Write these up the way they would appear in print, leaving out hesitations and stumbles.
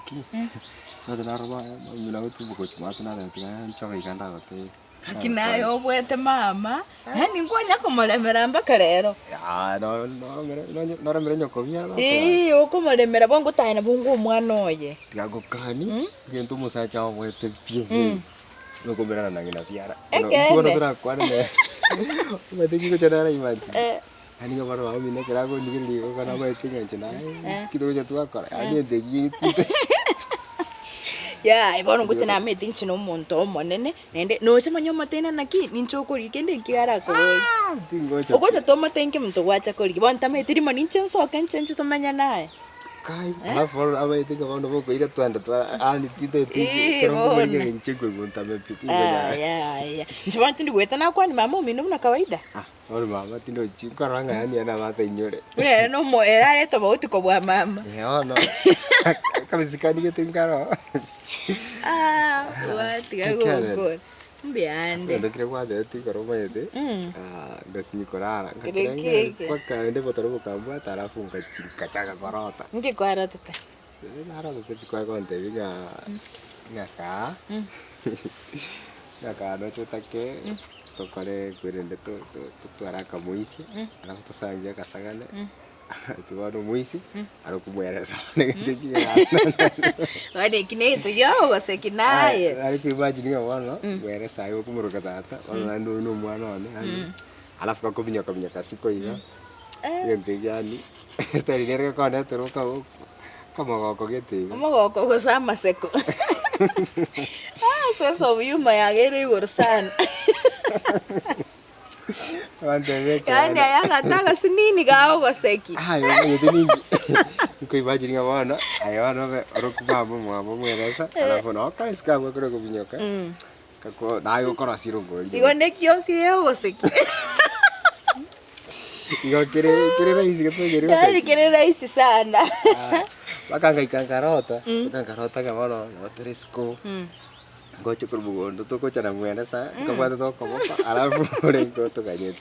ki. Sasa na roba mina wetu buko chuma tuna na tika choka ikanda gote. Akinayo bwete mama. Yani ngonya kumulemera mpaka rero. Ya no remere nyoko bya. Ukumulemera bongo tayina bungu umwana oye. Tiago kani ngento musacha wete piese. No comerá na ngina piara. Tuwa na tura kwa ne. Matiki ko chana imati. Ani ga baro ami ne kira ko nigiri ko kana ba tinga chana. Kito ko tuwa kora. Ani ndegi. Ya, ibona ukuthi nami edinchi nomuntu omonene nende no chimanya matena naki ninchokori kende kiara ko. Okocha toma tenke mtu wacha kori. Ibona tame tirimo ninchenso kanchen tumanya naye. Kai, alafu abaye tika bando boko ile twanda twa ani tito tiki kero ko mwenye ncheko gonta mepiti ya. Njibona tindi gweta na kwani mama mimi na kawaida. Ori mama tindo chikaranga yani ana mata inyore. Wewe no mo era leto bauti ko bwa mama. No. Kabisikani ke tinkaro. What go. Mbiande. Ndo kire kwa de tikaro mayete. Ndasi korara. Kwa kaende botoro kambwa tarafu ngachaka korota. Ndi korota. Nara ndo chikwa konte vinga ngaka. Ngaka no chotake tokare kwirende to araka muisi. Alafu tosangia kasagane. Tuwano muisi arokumwera sana ngitiki. Wade kineto yo gosekinaye. Ari imagine ngabona mwera sayo kumuruka tata. Wana ndo mwana one. Alafu kakobinya kasiko iga. Yente yani. Stari nerga kona toroka kama goko gete. Kama goko gosama seko. Sasa uyuma yagere gorsana. Yani ayanga sinini gaho goseki. Yo nini. Ko imagine ngabona ayana orokubamo mwabo mweresa alafu no kaiska ko kubinyoka. Kako nayo kora sirongo. Digo nekio si yo goseki. Digo quiere raíz que te quiere. Dale quiere raíz sana. Bakanga ikankarota. Kankarota ngabona no tresco. Gocho kurbugondo to ko chana mwena sa ko to ko alafu rengo to kanyet.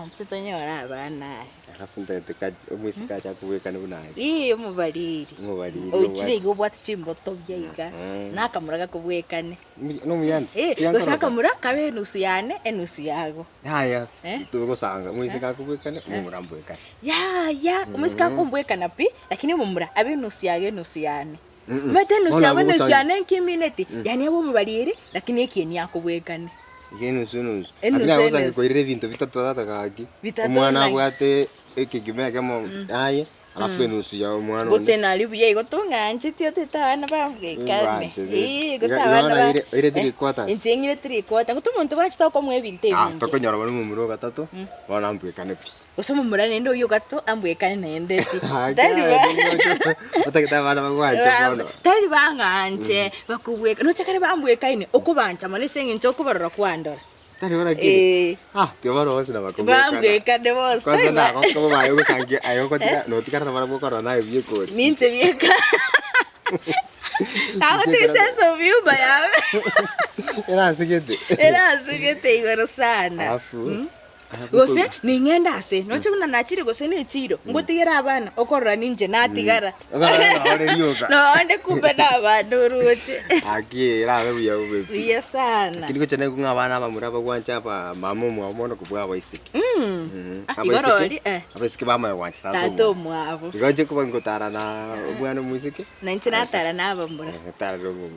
Mtoto nyora bana. Alafu ndeteka umwisika cha kuweka nabunai. Umubariri. Ochire go bwati chimbo to byiga. Nakamuraga kubwekane. No muyane. Gosaka mura kabe nusu yane enusu yago. Haya. Tuko sanga umwisika kubwekane umurambwekane. Ya umwisika kumbwekana pi lakini mumura abe nusu yage nusu yane. Mate nusu yane nkimineti. Yani abo mubariri lakini ekieni yakubwekane. Nusu. Akina waza ko ire vinto vitatu tata kaki. Umwana bwate ekigime kamo aye. Alafu nusu ya umwana. Gutena libuye gotunga nchiti oteta bambwekane. Gutana ire 3/4. Insengire 3/4. Gutumuntu bachita ko mwe binte. Tokonyora bari mu muro gatatu. Bana ambwekane pi. Osoma murane ndo yo gato ambwekane nende pi. Otakita bana bagwacha bono. Tari banganje bakubweka no chakare bambwekane okubanja mane sengi nchoko barora kwandora. Tari bara ke. Tio baro bose na bakubweka. Bambwekane bose. Kwa sana ko bayo gusange ayo ko tika no tika bara boko na ibye ko. Ninche bieka. Tawo te senso view baya. Era sigete igoro sana. Afu. Gose ningenda ase no chuna nachiri gose ne chiro ngotigera abana okorora ninje natigara no ande kumbe na bandu ruche aki era bebuya ube biya sana kiniko chene kunga abana bamura bagwancha pa mamu mwamono kubwa baisiki igorori abasiki bama wancha tato mwabo ngoje kuba ngotara na umwana musiki nanchina tara na bambura tara rogo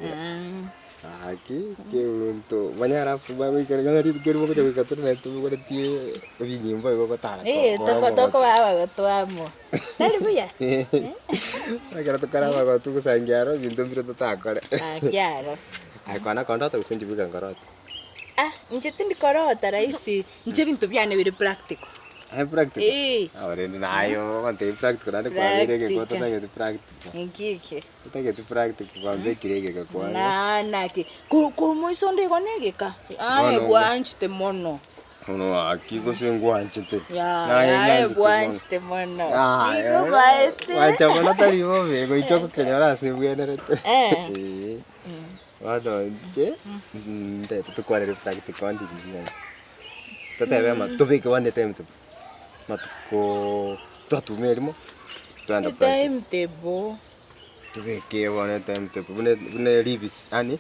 Aquí que unto mañana fuma mi que ngari kero ko jaga katur na tu ko tie vinyimba ko tara toko baba go to amo dale buya agora to cara baba tu ko sangiaro ginto mira to ta kore claro ai kana konta to senji bukan karot nje tindi karota raisi nje bintu byane biri practical practical ahora nayo ante practical na kwa dire ke ko to na ke practical ngike Utake tu practical kwa kirege ka kwa na ki ko mo isonde ko negeka gwanchite mono no aquí ko sengo anchite ya gwanchite mono iko baete wacha bona tari bobe ko ichoko kenyara se buenerete wado nje ndete to kwa practical ndi ndi tatabe ma to be ko ande tempo matuko tatu merimo time table tubeke bwana temte bune ribis ani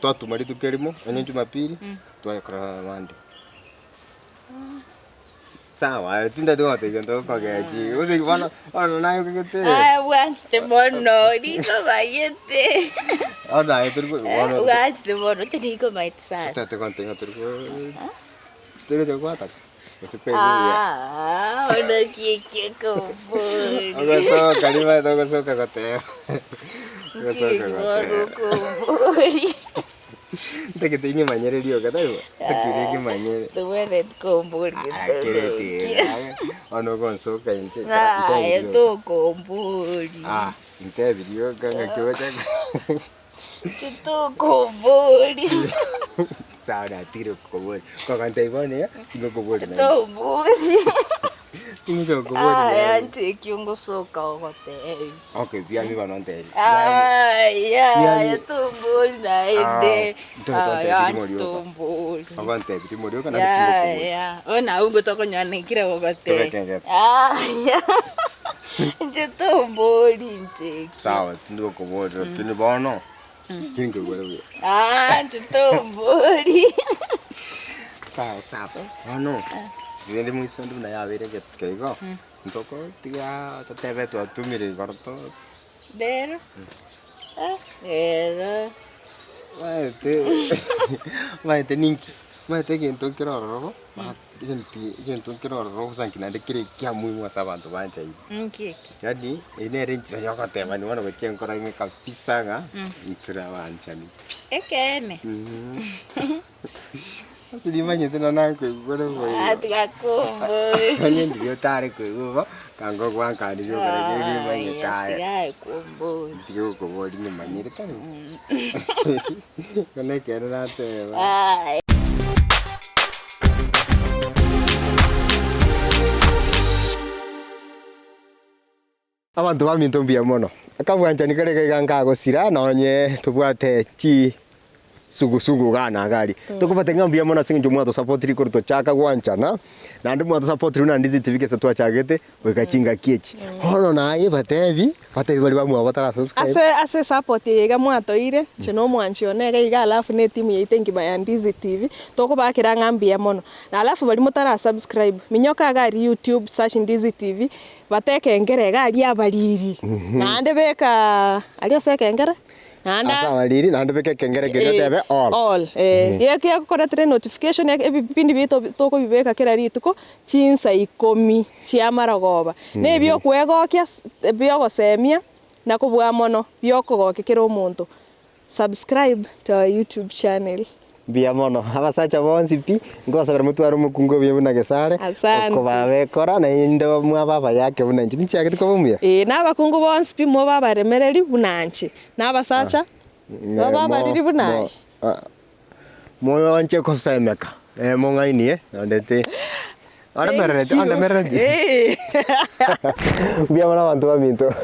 totu mari tukerimo onye Jumapili twakora Monday. Sawa, tinda dote ndo kwa gaji. Uzi bwana nayo kete. Watch the mono, dito bayete. Ona turko bwana. Watch the mono, teniko maitsa. Tate kontenga turko. Tere de kwata. Ese peso. Ona kike ko. Aga so kalima to so ka kote. Take the inyo manyere dio kata yo. Take the manyere. The word kombori. Ono gonso ka inche. To kombori. Inte video kanga kiwacha. To kombori. Saada tiro kombori. Ko kanta ibone ya? Ngo kombori. To kombori. Tingo kombori. Ante kyungo soka okote. Okay, via mi banonte. Ya tumbori na ende. Ya tumbori. Avante bitimorio kana bitimorio. Ya. Ona ungo tokonyane kira okote. Ya. Nje tumbori nje. Sawa, tingo kombori. Tini bono. Tingo kombori. Nje tumbori. Sawa. Ano. Vende muy sondu na ya vere que digo. Ntoko tiga tebe tu atumire gorto. Der. Der. Maete ninki. Maete que entonces quiero robo. Entonces quiero robo sankina de kire kia muy mwasa bantu banja hivi. Okay. Yani ine renchi yoka tema ni wana wechen kora ime kabisa nga. Ntura banja ni. Ekene. Sidi manye tena nanko boro. Atiga kombo. Kanye ndio tare ko uva kango kwanka ndio kare kiri manye tare. Atiga kombo. Ndio ko bodi ni manye tare. Kone kera na te. Abantu baminto mbia mono. Akabwanja ni kare kanga gosira nonye tubwate chi sugu gana gari tukupate ngambia mona singi mwato support ri kurto chaka gwanchana na ndi mwato support ri na ndizi tivike se twachagete wekachinga kiechi hono naye batevi bali bamwe batara subscribe ase support yega mwato ire chino mwanchi onega iga alafu ne timu yaitengi ba Ndizi TV tukubakira ngambia mono na alafu bali mutara subscribe minyoka gari YouTube search Ndizi TV bateke ngere gari abaliri na ande beka aliyo seke ngere asa waliri na ndebeke kengere tebe all yeke yakora tre notification ya ebipindi bito toko bibeka kira rituko chinsa 10 cia maragoba ne byo kwegokia byo gosemia na kubwa mono byo kugokekera omuntu subscribe to our YouTube channel bia mono abasacha bonsi pi ngosabera mutwaro mukungo bye buna gesare ko babekora na indo mwa baba yake buna nchi nchi yake ko na bakungu bonsi pi mo baba remereri bunanchi na abasacha baba riri bunai moyo wanche ko semeka mo ngaini ndete ande merete bia mono bantu baminto